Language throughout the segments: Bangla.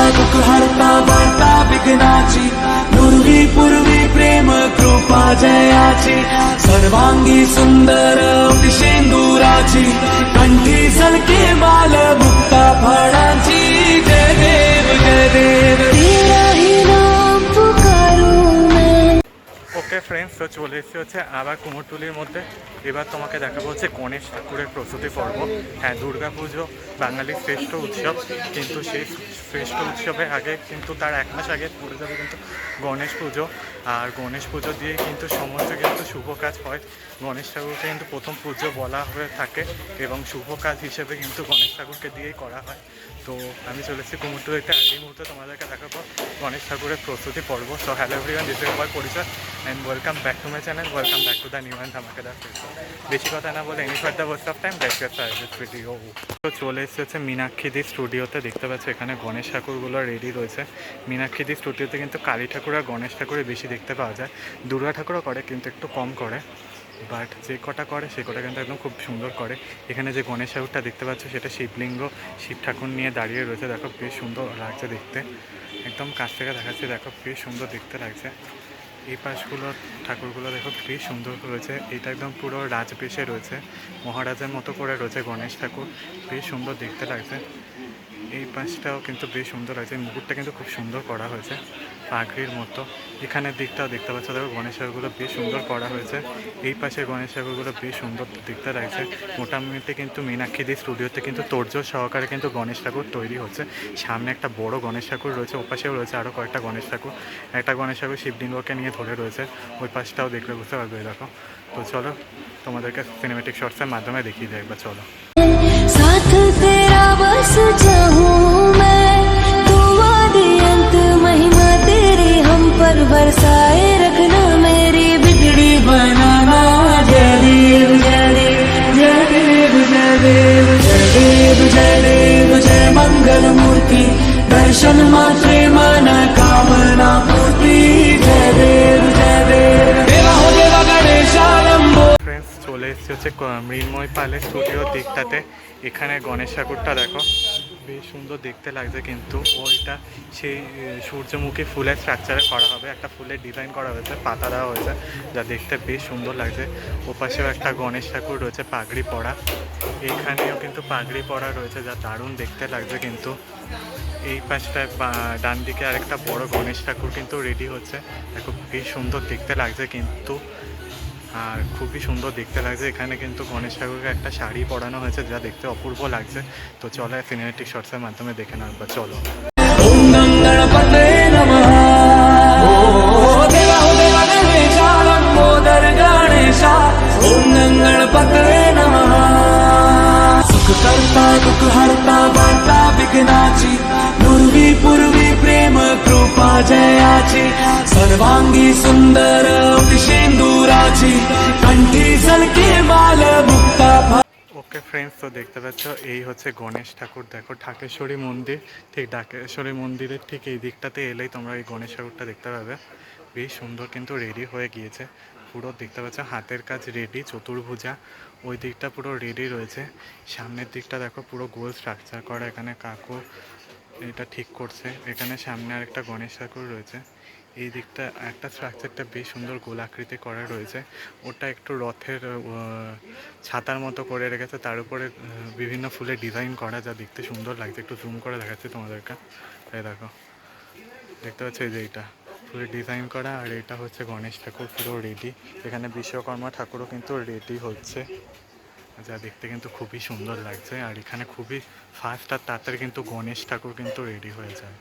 दुःख हरता वार्ता विघ्नाची पूर्वी पूर्वी प्रेम कृपा जयाची सर्वांगी सुंदर शेंदुराची कंठी सलके माल मुक्ता फळांची जय देव जय देव तेरा ही नाम पुकारू मैं। ওকে ফ্রেন্ডস, তো চলে এসেছি হচ্ছে আবার কুমোরটুলির মধ্যে। এবার তোমাকে দেখাবো হচ্ছে গণেশ ঠাকুরের প্রস্তুতি পর্ব। হ্যাঁ, দুর্গা পুজো বাঙালির শ্রেষ্ঠ উৎসব, কিন্তু সেই শ্রেষ্ঠ উৎসবের আগে কিন্তু তার এক মাস আগে পড়ে যাবে কিন্তু গণেশ পুজো। আর গণেশ পুজো দিয়ে কিন্তু সমস্ত কিন্তু শুভ কাজ হয়। গণেশ ঠাকুরকে কিন্তু প্রথম পুজো বলা হয়ে থাকে এবং শুভ কাজ হিসেবে কিন্তু গণেশ ঠাকুরকে দিয়েই করা হয়। তো আমি চলেছি কুমোরটুলিতে, এই মুহূর্তে তোমাদেরকে দেখাবো গণেশ ঠাকুরের প্রস্তুতি পর্ব। So hello everyone, this is আমার পরিচয় and welcome back to my channel, welcome back to the new and ধামাকাদার ভিডিও। বেশি কথা না বলে any further waste of time, let's get started video. তো চলে এসেছে মীনাক্ষীদি স্টুডিওতে। দেখতে পাচ্ছ এখানে গণেশ ঠাকুরগুলো রেডি রয়েছে। মীনাক্ষীদি স্টুডিওতে কিন্তু কালী ঠাকুর আর গণেশ ঠাকুরের বেশি দেখতে পাওয়া যায়। দুর্গা ঠাকুরও করে কিন্তু একটু কম করে, বাট যে কটা করে সে কটা কিন্তু একদম খুব সুন্দর করে। এখানে যে গণেশ ঠাকুরটা দেখতে পাচ্ছ সেটা শিবলিঙ্গ, শিব ঠাকুর নিয়ে দাঁড়িয়ে রয়েছে। দেখো বেশ সুন্দর লাগছে দেখতে, একদম কাছ থেকে দেখাচ্ছে। দেখো বেশ সুন্দর দেখতে লাগছে। এই পাশগুলো ঠাকুরগুলো দেখো বেশ সুন্দর রয়েছে। এটা একদম পুরো রাজবেশে রয়েছে, মহারাজের মতো করে রয়েছে গণেশ ঠাকুর, বেশ সুন্দর দেখতে লাগছে। এই পাশটাও কিন্তু বেশ সুন্দর লাগছে, মুকুটটা কিন্তু খুব সুন্দর করা হয়েছে পাগড়ির মতো। এখানের দিকটাও দেখতে পাচ্ছ, দেখো গণেশ ঠাকুরগুলো বেশ সুন্দর করা হয়েছে। এই পাশে গণেশ ঠাকুরগুলো বেশ সুন্দর দেখতে লাগছে। মোটামুটি কিন্তু মীনাক্ষীদি স্টুডিওতে কিন্তু তোড়জোড় সহকারে কিন্তু গণেশ ঠাকুর তৈরি হচ্ছে। সামনে একটা বড় গণেশ ঠাকুর রয়েছে, ও পাশেও রয়েছে আরও কয়েকটা গণেশ ঠাকুর। একটা গণেশ ঠাকুর শিবলিঙ্গকে নিয়ে ধরে রয়েছে, ওই পাশটাও দেখলে বুঝতে পারবে। দেখো, তো চলো তোমাদেরকে সিনেমেটিক শর্টসের মাধ্যমে দেখিয়ে দেয় একবার, চলো। साथ तेरा बस चाहूं मैं, तू वादे अंत महिमा तेरी हम पर बरसाए रखना, मेरी बिगड़ी बनाना जय देव जय देव जय देव जय देव जय देव जय देव जय मंगल मूर्ति दर्शन मात्रे मन कामना पूर्ति जय देव जय देव देवा हो देवा गणेशालंबो। ফ্রেন্ডস, চলে এসেছি হচ্ছে মৃন্ময় পালের স্টুডিওর দিকটাতে। এখানে গণেশ ঠাকুরটা দেখো বেশ সুন্দর দেখতে লাগছে, কিন্তু ওইটা সেই সূর্যমুখী ফুলের স্ট্রাকচারে করা হবে। একটা ফুলের ডিজাইন করা হয়েছে, পাতা দেওয়া হয়েছে, যা দেখতে বেশ সুন্দর লাগছে। ওপাশেও একটা গণেশ ঠাকুর রয়েছে পাগড়ি পরা, এখানেও কিন্তু পাগড়ি পরা রয়েছে, যা দারুণ দেখতে লাগছে। কিন্তু এই পাশটায় ডান দিকে আরেকটা বড় গণেশ ঠাকুর কিন্তু রেডি হচ্ছে, দেখো বেশ সুন্দর দেখতে লাগছে কিন্তু, আর খুবই সুন্দর দেখতে লাগছে। এখানে কিন্তু গণেশ ঠাকুরকে একটা শাড়ি পরানো হয়েছে, যা দেখতে অপূর্ব লাগছে। তো চলো সিনেমেটিক শর্টসের মাধ্যমে দেখে নাও একবার, চলো। ওম গণপতয়ে নমঃ, ও দেবা হো দেবা গণেশালম্বোদর গণেশা, ওম গণপতয়ে নমঃ। सुख करता दुःख हरता वार्ता विघ्नाची पूर्वी पूर्वी प्रेम कृपा जयाची सर्वांगी सुंदर शेंदुराची कंठी सलके माल मुक्ता। ওকে ফ্রেন্ডস, তো দেখতে পাচ্ছ এই হচ্ছে গণেশ ঠাকুর। দেখো ঢাকেশ্বরী মন্দির, ঠিক ঢাকেশ্বরী মন্দিরের ঠিক এই দিকটাতে এলেই তোমরা এই গণেশ ঠাকুরটা দেখতে পাবে। বেশ সুন্দর কিন্তু রেডি হয়ে গিয়েছে পুরো, দেখতে পাচ্ছ হাতের কাজ রেডি, চতুর্ভুজা ওই দিকটা পুরো রেডি রয়েছে। সামনের দিকটা দেখো পুরো গোল স্ট্রাকচার করা, এখানে কাকু এটা ঠিক করছে। এখানে সামনে আরেকটা গণেশ ঠাকুর রয়েছে, এই দিকটা একটা স্ট্রাকচারটা বেশ সুন্দর গোলাকৃতি করা রয়েছে। ওটা একটু রথের ছাতার মতো করে রেখেছে, তার উপরে বিভিন্ন ফুলের ডিজাইন করা, যা দেখতে সুন্দর লাগছে। একটু জুম করে দেখাচ্ছি তোমাদেরকে, এই দেখো দেখতে পাচ্ছ এই যে এইটা ফুলের ডিজাইন করা, আর এটা হচ্ছে গণেশ ঠাকুর পুরো রেডি। এখানে বিশ্বকর্মা ঠাকুরও কিন্তু রেডি হচ্ছে, যা দেখতে কিন্তু খুবই সুন্দর লাগছে। আর এখানে খুবই ফাস্ট আর তাড়াতাড়ি কিন্তু গণেশ ঠাকুর কিন্তু রেডি হয়ে যায়।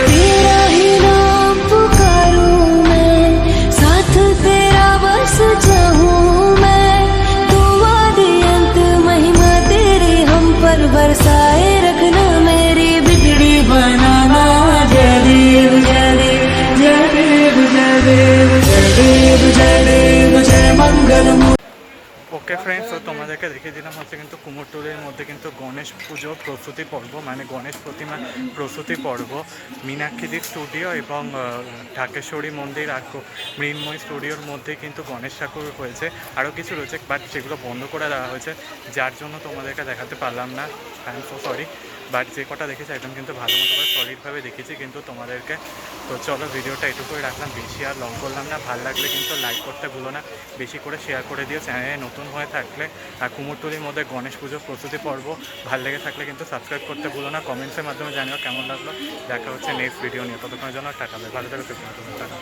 तेरा ही नाम पुकारूं मैं, साथ तेरा बस चाहूं मैं, तू वादे अंत महिमा तेरी हम पर बरसाए रखना, मेरी बिगड़ी बनाना जय देव जय देव जय देव जय देव जय देव जय देव जय मंगल। ওকে ফ্রেন্ডস, তো তোমাদেরকে দেখিয়ে দিলাম হচ্ছে কিন্তু কুমোরটুলির মধ্যে কিন্তু গণেশ পুজো প্রস্তুতি পর্ব, মানে গণেশ প্রতিমা প্রস্তুতি পর্ব মীনাক্ষীদি স্টুডিও এবং ঢাকেশ্বরী মন্দির আর মৃন্ময় স্টুডিওর মধ্যে কিন্তু গণেশ ঠাকুর হয়েছে। আরও কিছু রয়েছে, বাট সেগুলো বন্ধ করে দেওয়া হয়েছে, যার জন্য তোমাদেরকে দেখাতে পারলাম না। I am so sorry. But যে কটা দেখেছি একদম কিন্তু ভালো মতো করে সলিডভাবে দেখেছি কিন্তু তোমাদেরকে। তো চলো ভিডিওটা এটুকুই রাখলাম, বেশি আর লং করলাম না। ভালো লাগলে কিন্তু লাইক করতে ভুলো না, বেশি করে শেয়ার করে দিও। চ্যানেলে নতুন হয়ে থাকলে আর কুমোরটুলির মধ্যে গণেশ পুজোর প্রস্তুতি পর্ব ভালো লেগে থাকলে কিন্তু সাবস্ক্রাইব করতে ভুলো না। কমেন্টসের মাধ্যমে জানিও কেমন লাগলো। দেখা হচ্ছে নেক্সট ভিডিও নিয়ে, ততক্ষণের জন্য টাটা। ভালো থাকো, টাটা।